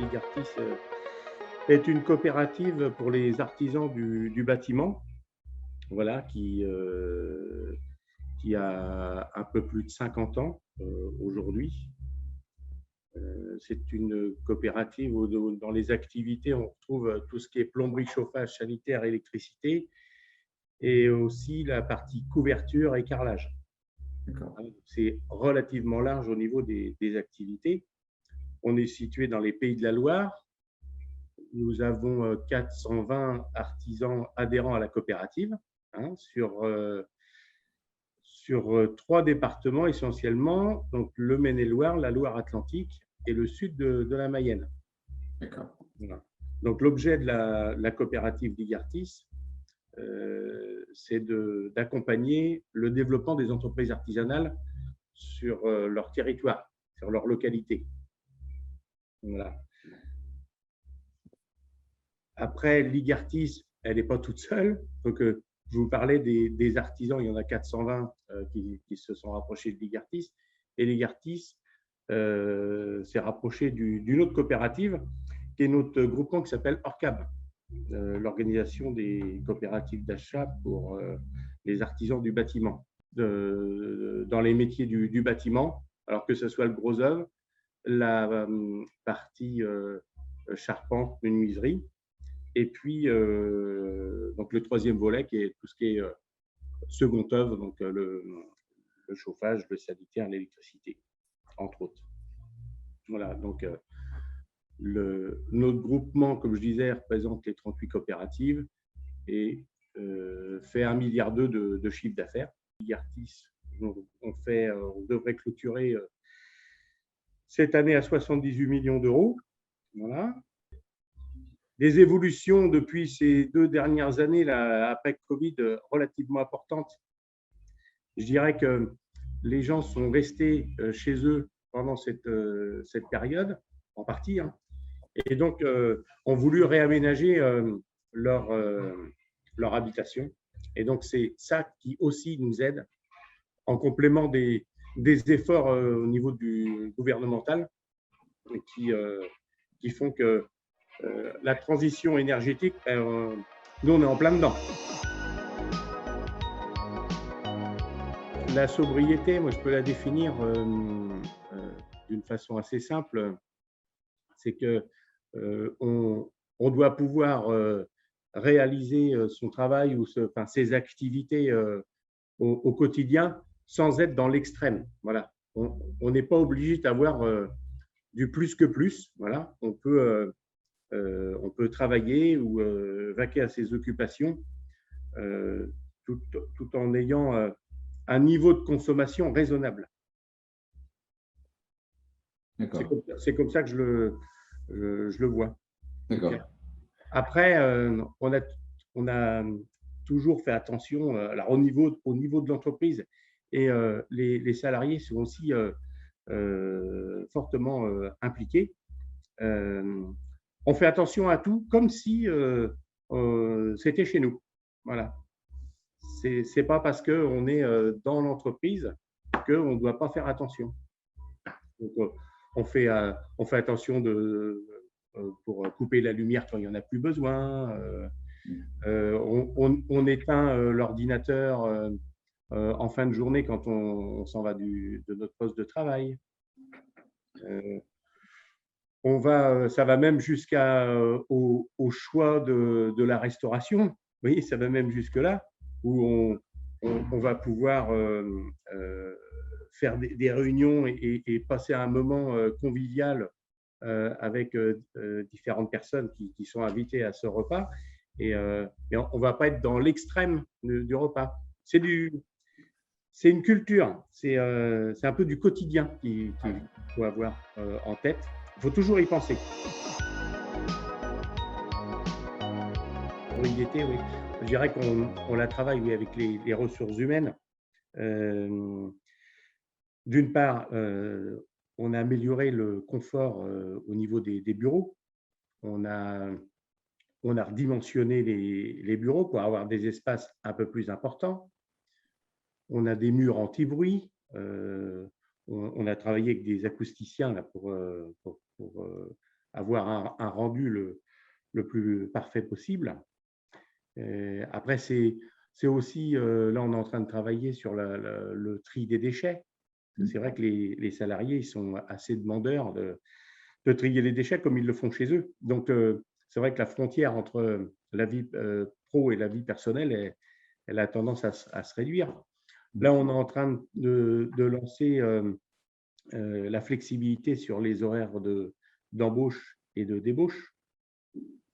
Ligartis est une coopérative pour les artisans du bâtiment, voilà, qui a un peu plus de 50 ans aujourd'hui. C'est une coopérative où dans les activités, on retrouve tout ce qui est plomberie, chauffage, sanitaire, électricité, et aussi la partie couverture et carrelage. C'est relativement large au niveau des activités. On est situé dans les Pays de la Loire. Nous avons 420 artisans adhérents à la coopérative, sur 3 départements essentiellement, donc le Maine-et-Loire, la Loire-Atlantique et le sud de la Mayenne. D'accord. Voilà. Donc l'objet de la coopérative Ligartis, c'est d'accompagner le développement des entreprises artisanales sur leur territoire, sur leur localité. Voilà. Après, Ligartis, elle n'est pas toute seule. Donc, je vous parlais des artisans, il y en a 420 qui se sont rapprochés de Ligartis. Et Ligartis s'est rapproché d'une autre coopérative, qui est notre groupement qui s'appelle ORCAB, l'organisation des coopératives d'achat pour les artisans du bâtiment, dans les métiers du bâtiment, alors que ce soit le gros œuvre, la partie charpente, menuiserie, et puis donc le troisième volet qui est tout ce qui est second œuvre, donc le chauffage, le sanitaire, l'électricité, entre autres. Voilà, donc notre groupement, comme je disais, représente les 38 coopératives et fait 1,2 milliard de chiffre d'affaires. Ligartis, on devrait clôturer cette année à 78 millions d'euros. Voilà. Des évolutions depuis ces 2 dernières années, là, après Covid, relativement importantes. Je dirais que les gens sont restés chez eux pendant cette période, en partie, hein, et donc ont voulu réaménager leur habitation. Et donc, c'est ça qui aussi nous aide, en complément des efforts au niveau du gouvernemental qui font que la transition énergétique, nous, on est en plein dedans. La sobriété, moi, je peux la définir d'une façon assez simple. C'est que on doit pouvoir réaliser son travail ou ses activités au quotidien sans être dans l'extrême. Voilà. On n'est pas obligé d'avoir du plus que plus. Voilà. On peut travailler ou vaquer à ses occupations tout en ayant un niveau de consommation raisonnable. C'est comme ça que je le vois. D'accord. Après, on a toujours fait attention alors au niveau de l'entreprise, et les salariés sont aussi fortement impliqués. On fait attention à tout comme si c'était chez nous. Voilà. C'est pas parce qu'on est dans l'entreprise qu'on ne doit pas faire attention. Donc, on fait attention pour couper la lumière quand il n'y en a plus besoin. On éteint l'ordinateur en fin de journée quand on s'en va de notre poste de travail. Ça va même jusqu'au choix de la restauration. Vous voyez, ça va même jusque-là, où on va pouvoir faire des réunions et passer un moment convivial avec différentes personnes qui sont invitées à ce repas. Mais on ne va pas être dans l'extrême du repas. C'est une culture, c'est un peu du quotidien qu'il faut avoir en tête. Il faut toujours y penser. Sobriété, oui. Je dirais qu'on la travaille, oui, avec les ressources humaines. D'une part, on a amélioré le confort au niveau des bureaux. On a redimensionné les bureaux pour avoir des espaces un peu plus importants. On a des murs anti-bruit. On a travaillé avec des acousticiens là, pour avoir un rendu le plus parfait possible. Après, c'est aussi, là, on est en train de travailler sur le tri des déchets. C'est vrai que les salariés, ils sont assez demandeurs de trier les déchets comme ils le font chez eux. Donc, c'est vrai que la frontière entre la vie pro et la vie personnelle, elle a tendance à se réduire. Là, on est en train de lancer la flexibilité sur les horaires d'embauche et de débauche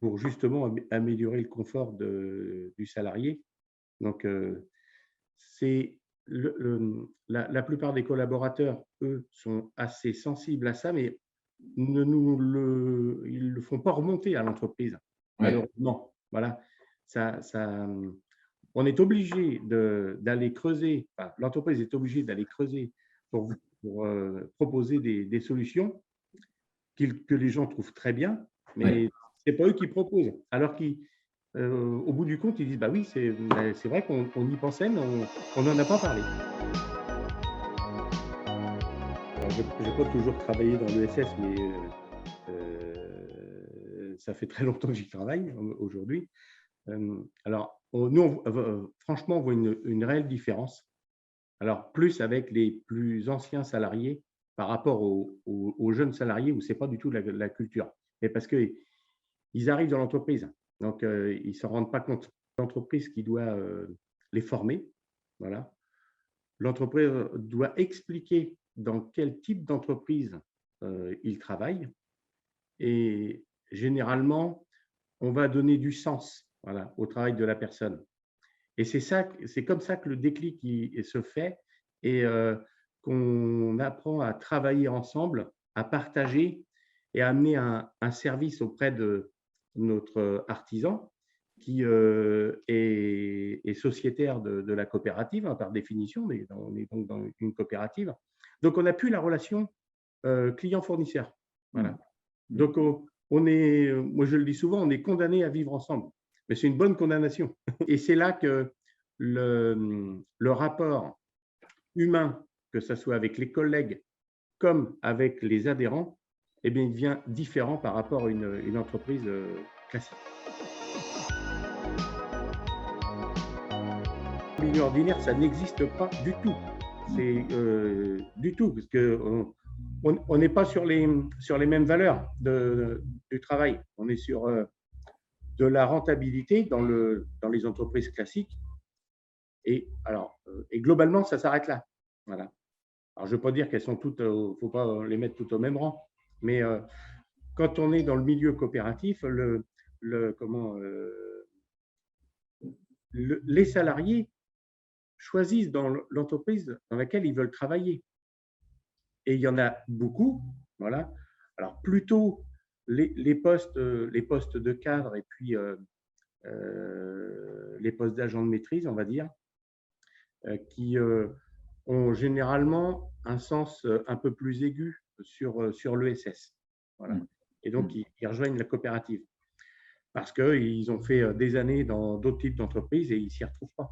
pour justement améliorer le confort du salarié. Donc, c'est la plupart des collaborateurs, eux, sont assez sensibles à ça, mais ils ne le font pas remonter à l'entreprise, Ouais. malheureusement. Voilà. On est obligé d'aller creuser, enfin, l'entreprise est obligée d'aller creuser pour proposer des solutions que les gens trouvent très bien, Ouais. mais ce n'est pas eux qui proposent. Alors qu'au bout du compte, ils disent bah oui, c'est vrai qu'on y pensait, mais on n'en a pas parlé. Alors, je n'ai pas toujours travaillé dans l'ESS, mais ça fait très longtemps que j'y travaille aujourd'hui. Alors, nous, franchement, on voit une réelle différence. Alors, plus avec les plus anciens salariés par rapport aux jeunes salariés où ce n'est pas du tout la culture. Mais parce qu'ils arrivent dans l'entreprise, donc ils ne s'en rendent pas compte. L'entreprise qui doit les former, voilà. L'entreprise doit expliquer dans quel type d'entreprise ils travaillent. Et généralement, on va donner du sens, voilà, au travail de la personne. Et c'est comme ça que le déclic se fait et qu'on apprend à travailler ensemble, à partager et à amener un service auprès de notre artisan qui est sociétaire de la coopérative, hein, par définition, mais on est donc dans une coopérative. Donc, on n'a plus la relation client-fournisseur. Voilà. Donc, moi je le dis souvent, on est condamné à vivre ensemble. Mais c'est une bonne condamnation. Et c'est là que le rapport humain, que ce soit avec les collègues comme avec les adhérents, eh bien, il devient différent par rapport à une entreprise classique. Le milieu ordinaire, ça n'existe pas du tout. C'est du tout, parce qu'on n'est pas sur les mêmes valeurs du travail. On est sur de la rentabilité dans les entreprises classiques. Et globalement, ça s'arrête là. Voilà. Alors, je ne veux pas dire qu'elles sont toutes, il ne faut pas les mettre toutes au même rang, mais quand on est dans le milieu coopératif, les salariés choisissent dans l'entreprise dans laquelle ils veulent travailler. Et il y en a beaucoup. Voilà. Alors, plutôt les postes de cadre et puis les postes d'agent de maîtrise, on va dire, qui ont généralement un sens un peu plus aigu sur l'ESS. Voilà. Et donc, ils rejoignent la coopérative parce qu'ils ont fait des années dans d'autres types d'entreprises et ils ne s'y retrouvent pas.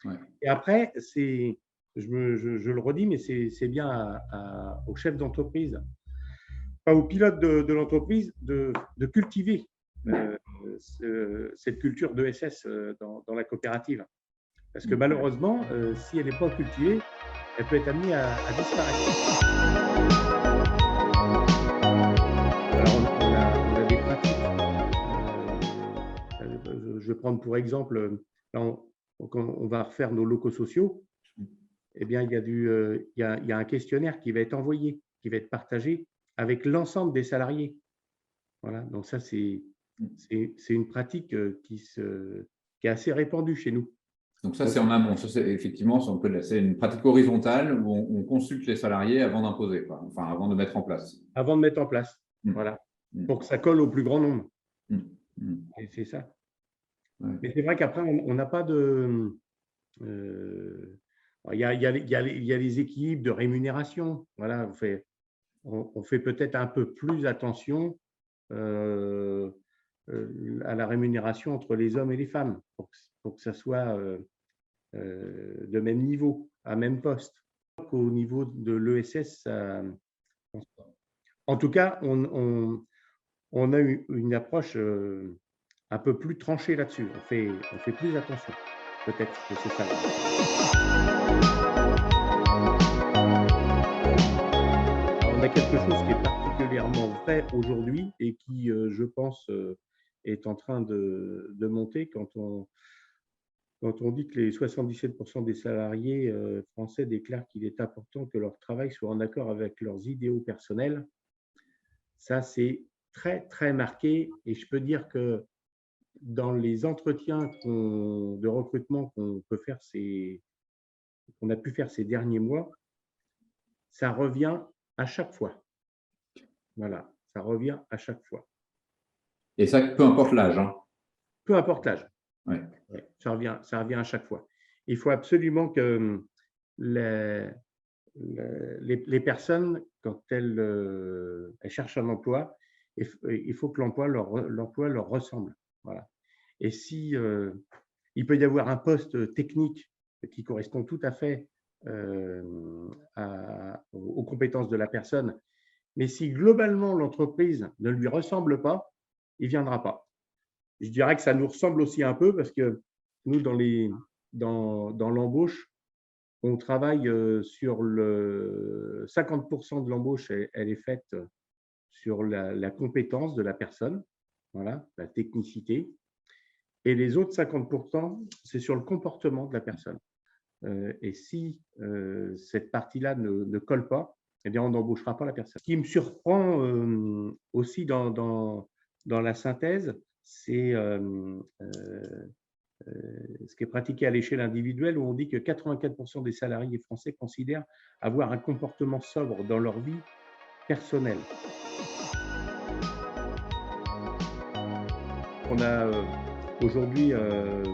Ouais. Et après, je le redis, mais c'est bien aux chefs d'entreprise, pas aux pilotes de l'entreprise, de cultiver cette culture d'ESS dans la coopérative. Parce que malheureusement, si elle n'est pas cultivée, elle peut être amenée à disparaître. Alors, on a des pratiques. Je vais prendre pour exemple, là, quand on va refaire nos locaux sociaux, eh bien, il y a un questionnaire qui va être envoyé, qui va être partagé avec l'ensemble des salariés. Voilà, donc ça, c'est une pratique qui est assez répandue chez nous. Donc ça, c'est en amont. Ça, effectivement, c'est une pratique horizontale où on consulte les salariés avant d'imposer, enfin avant de mettre en place. Avant de mettre en place, voilà, pour que ça colle au plus grand nombre. Et c'est ça. Ouais. Mais c'est vrai qu'après, on n'a pas de… il y a les équipes de rémunération. Voilà, on fait peut-être un peu plus attention à la rémunération entre les hommes et les femmes pour que ça soit de même niveau, à même poste. Au niveau de l'ESS, En tout cas, on a une approche un peu plus tranchée là-dessus. On fait plus attention, peut-être que c'est ça. Alors, on a quelque chose qui est particulièrement vrai aujourd'hui et qui, je pense, est en train de monter quand on dit que les 77% des salariés français déclarent qu'il est important que leur travail soit en accord avec leurs idéaux personnels. Ça, c'est très, très marqué. Et je peux dire que dans les entretiens de recrutement qu'on a pu faire ces derniers mois, ça revient à chaque fois. Voilà, ça revient à chaque fois. Et ça, peu importe l'âge. Hein. Peu importe l'âge. Ouais. Ouais, ça revient à chaque fois. Il faut absolument que les personnes, quand elles cherchent un emploi, il faut que l'emploi leur ressemble. Voilà. Et si il peut y avoir un poste technique qui correspond tout à fait aux compétences de la personne, mais si globalement l'entreprise ne lui ressemble pas, il ne viendra pas. Je dirais que ça nous ressemble aussi un peu parce que nous, dans l'embauche, on travaille sur le 50% de l'embauche, elle est faite sur la compétence de la personne, voilà, la technicité. Et les autres 50%, c'est sur le comportement de la personne. Et si cette partie-là ne colle pas, eh bien, on n'embauchera pas la personne. Ce qui me surprend aussi dans la synthèse, c'est ce qui est pratiqué à l'échelle individuelle, où on dit que 84% des salariés français considèrent avoir un comportement sobre dans leur vie personnelle. On a aujourd'hui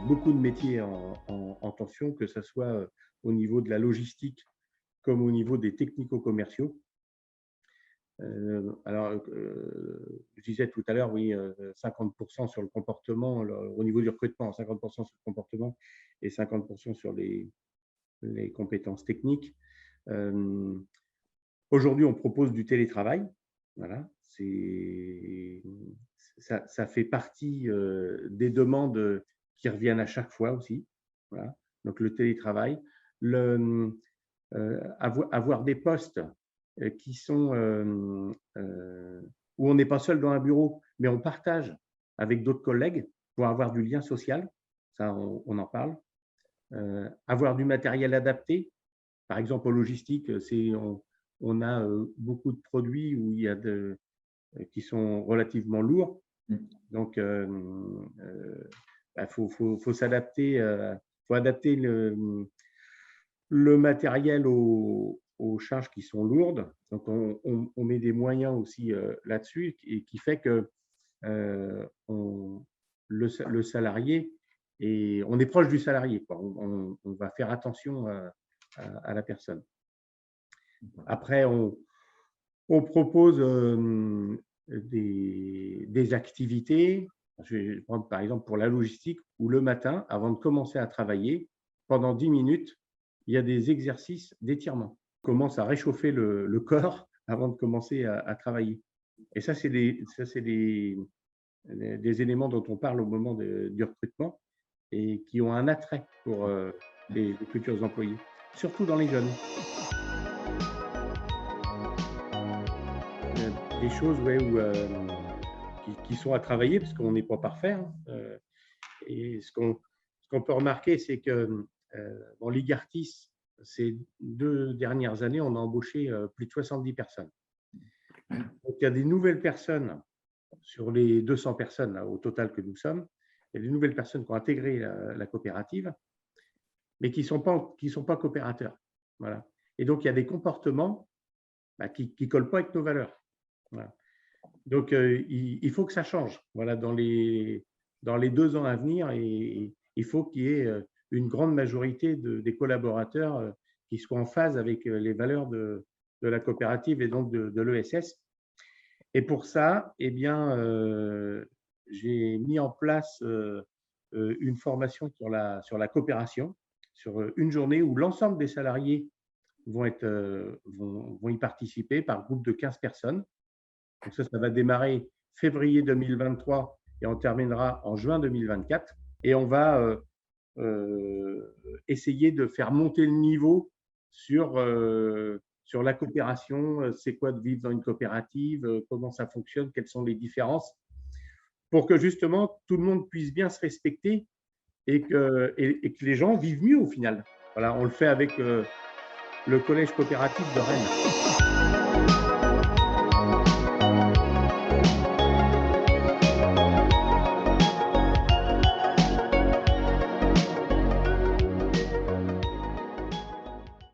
beaucoup de métiers en tension, que ce soit au niveau de la logistique comme au niveau des technico-commerciaux. Alors, je disais tout à l'heure, oui, 50% sur le comportement, au niveau du recrutement, 50% sur le comportement et 50% sur les compétences techniques. Aujourd'hui, on propose du télétravail. Voilà, ça fait partie des demandes qui reviennent à chaque fois aussi. Voilà. Donc, le télétravail, avoir des postes qui sont où on n'est pas seul dans un bureau, mais on partage avec d'autres collègues pour avoir du lien social. Ça, on en parle. Avoir du matériel adapté. Par exemple, en logistique, on a beaucoup de produits où il y a qui sont relativement lourds. Donc, faut s'adapter, faut adapter le matériel aux charges qui sont lourdes. Donc, on met des moyens aussi là-dessus et qui fait que le salarié, on est proche du salarié, quoi. On va faire attention à la personne. Après, on propose des activités. Je vais prendre par exemple pour la logistique, où le matin, avant de commencer à travailler, pendant 10 minutes, il y a des exercices d'étirement. On commence à réchauffer le corps avant de commencer à travailler. Et ça, c'est des éléments dont on parle au moment du recrutement et qui ont un attrait pour les futurs employés, surtout dans les jeunes. Des choses qui sont à travailler parce qu'on n'est pas parfait. Hein. Et ce qu'on peut remarquer, c'est que dans Ligartis, ces 2 dernières années, on a embauché plus de 70 personnes. Donc, il y a des nouvelles personnes sur les 200 personnes là, au total que nous sommes. Il y a des nouvelles personnes qui ont intégré la coopérative, mais qui ne sont pas coopérateurs. Voilà. Et donc, il y a des comportements qui ne collent pas avec nos valeurs. Voilà. Donc, il faut que ça change. Voilà, dans les 2 ans à venir, et il faut qu'il y ait une grande majorité des collaborateurs qui soient en phase avec les valeurs de la coopérative et donc de l'ESS. Et pour ça, eh bien, j'ai mis en place une formation sur la coopération, sur une journée où l'ensemble des salariés vont y participer par groupe de 15 personnes. Donc ça va démarrer février 2023 et on terminera en juin 2024. Et on va essayer de faire monter le niveau sur la coopération. C'est quoi de vivre dans une coopérative, comment ça fonctionne, quelles sont les différences, pour que justement tout le monde puisse bien se respecter et que les gens vivent mieux au final. Voilà, on le fait avec le collège coopératif de Rennes.